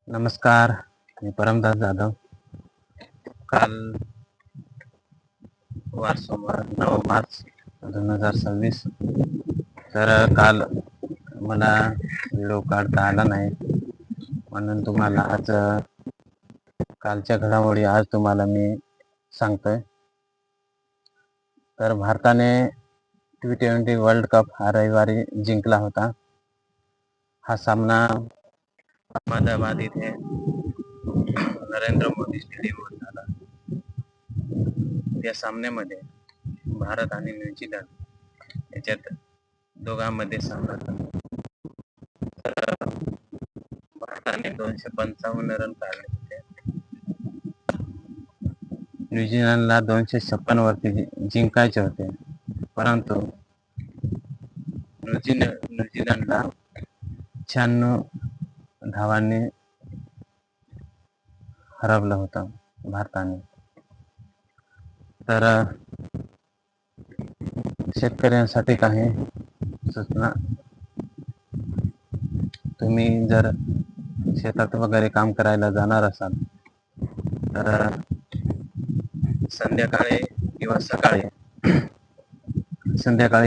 नमस्कार. मी परमदास जाधव. काल वार सोमवार 9 मार्च 2026. तर काल मला व्हिडिओ काढता आला नाही, म्हणून तुम्हाला आज कालच्या घडामोडी आज तुम्हाला मी सांगतोय. तर भारताने T20 वर्ल्ड कप हा रविवारी जिंकला होता. हा सामना अहमदाबाद इथे नरेंद्र मोदी स्टेडियमवर झाला. या सामन्यामध्ये भारत आणि न्यूझीलंड याच्यात दोघांमध्ये सामना झाला. तर भारताने 255 रन काढले होते. न्यूझीलंडला 256 वरती जिंकायचे होते, परंतु न्यूझीलंडला 96 धावांनी हरवलं होतं भारताने. तर शेतकऱ्यांसाठी काही सूचना. तुम्ही जर शेतात वगैरे काम करायला जाणार असाल तर संध्याकाळी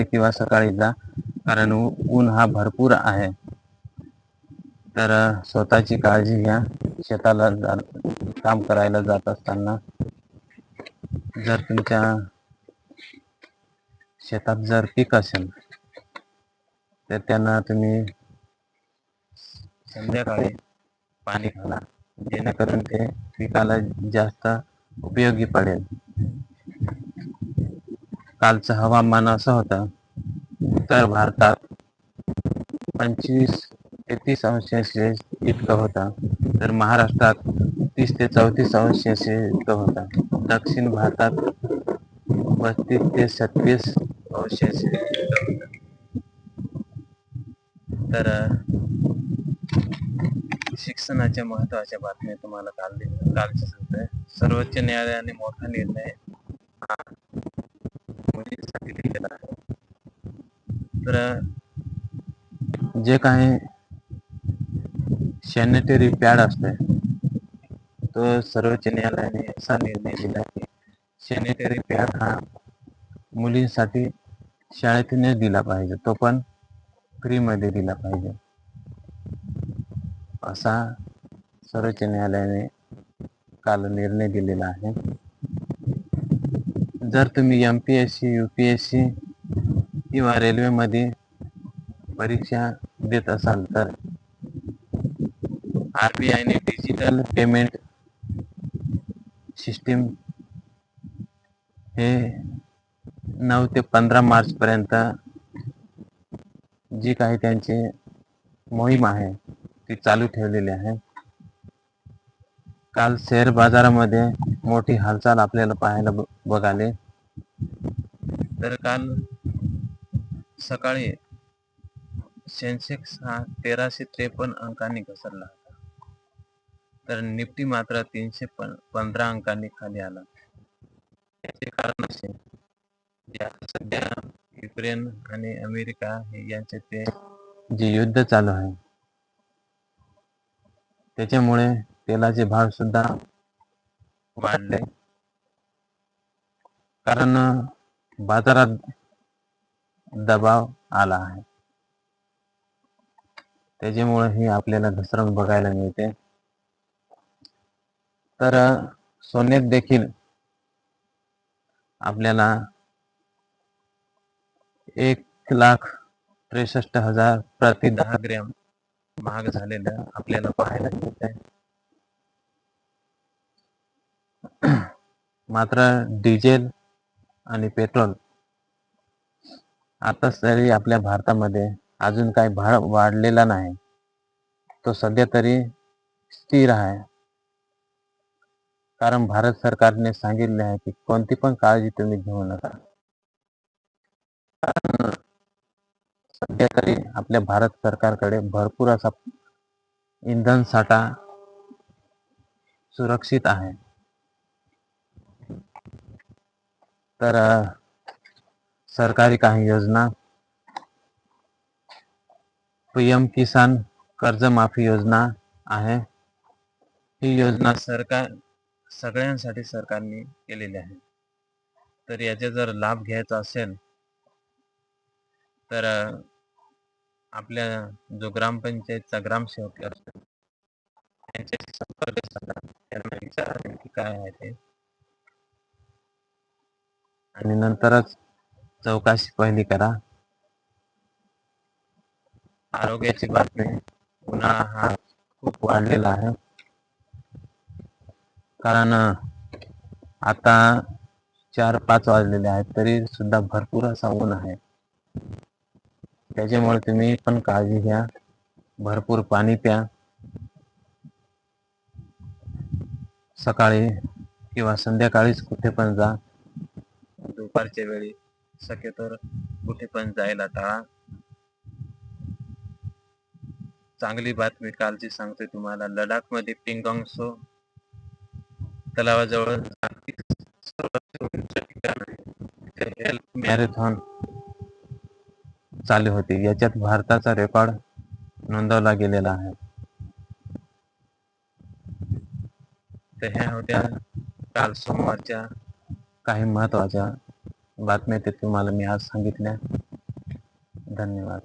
किंवा सकाळी जा, कारण ऊन हा भरपूर आहे. तर स्वतःची काळजी घ्या. शेताला काम करायला जात असताना जर तुमच्या शेतात जर पीक असेल तर त्यांना तुम्ही संध्याकाळी पाणी घाला, जेणेकरून ते पिकाला जास्त उपयोगी पडेल. कालचं हवामान असं होतं, उत्तर भारतात 25 ते 30 अंश सेल्सिअस इतकं होतं, तर महाराष्ट्रात 30 ते 34 अंश सेल्सिअस इतकं होतं. दक्षिण भारतात 35 ते 36 अंश सेल्सिअस इतकं होतं. तर शिक्षणाच्या महत्त्वाच्या बातम्या तुम्हाला कालच्या सांगतोय. सर्वोच्च न्यायालयाने मोठा निर्णय मुलींसाठी दिलेला आहे. तर जे काही सॅनिटरी पॅड असते, तो सर्वोच्च न्यायालयाने असा निर्णय दिला की सॅनिटरी पॅड हा मुलींसाठी शाळेतूनच दिला पाहिजे, तो पण फ्रीमध्ये दिला पाहिजे, असा सर्वोच्च न्यायालयाने काल निर्णय दिलेला आहे. जर तुम्ही MPSC, UPSC किंवा रेल्वेमध्ये परीक्षा देत असाल तर RBI ने डिजिटल पेमेंट सिस्टीम हे 9 ते 15 मार्च पर्यंत जी काही त्यांची मोहीम आहे ती चालू ठेवलेली आहे. काल शेअर बाजारामध्ये मोठी हालचाल आपल्याला पाहायला बघाले. तर काल सकाळी सेन्सेक्स हा 1353 अंकांनी घसरला होता, तर निफ्टी मात्र 315 अंकांनी खाली आला. याचे कारण असे की आता सध्या युक्रेन आणि अमेरिका यांचे जे युद्ध चालू आहे, त्याच्यामुळे तेलाचे भाव सुद्धा वाढले, कारण बाजारात दबाव आला आहे. त्याच्यामुळे ही आपल्याला घसरण बघायला मिळते. तर सोन्यात देखील आपल्याला 1,63,000 प्रति 10 ग्रॅम महाग झालेलं आपल्याला पाहायला मिळत आहे. मात्र डिझेल आणि पेट्रोल आता तरी आपल्या भारतामध्ये अजून काही भाव वाढलेला नाही, तो सध्या तरी स्थिर आहे. कारण भारत सरकारने सांगितले आहे की कोणती पण काळजी तुम्ही घेऊ नका. कारण सध्या तरी आपल्या भारत सरकारकडे भरपूर असा इंधन साठा सुरक्षित आहे. तर सरकारी काही योजना, PM किसान कर्जमाफी योजना आहे, ही योजना सगळ्यांसाठी सरकारने केलेली आहे. तर याचा जर लाभ घ्यायचा असेल तर आपल्या जो ग्रामपंचायतचा ग्रामसेवक असतो त्यांच्याशी संपर्क साधा, त्यांना विचारा नेमकी काय आहे ते, आणि नंतरच चौकशी पहिली करा. आरोग्याची बातमी, उन्हाळा हा खूप वाढलेला आहे. कारण आता 4-5 वाजलेले आहेत तरी सुद्धा भरपूर असा ऊन आहे. त्याच्यामुळे तुम्ही पण काळजी घ्या, भरपूर पाणी प्या. सकाळी किंवा संध्याकाळीच कुठे पण जा, दुपारच्या वेळी शक्यतोवर कुठे पण जायला टाळा. चांगली बातमी कालची सांगते तुम्हाला, लडाखमध्ये पिंगॉंग सो तलावाजवळ जागतिक सर्वात उंच ठिकाण आहे, हेल्थ मॅरेथॉन चालू होती. याच्यात भारताचा रेकॉर्ड नोंदवला गेलेला आहे. तर ह्या होत्या काल सोमवारच्या काही महत्त्वाच्या बातम्या ते तुम्हाला मी आज सांगितल्या. धन्यवाद.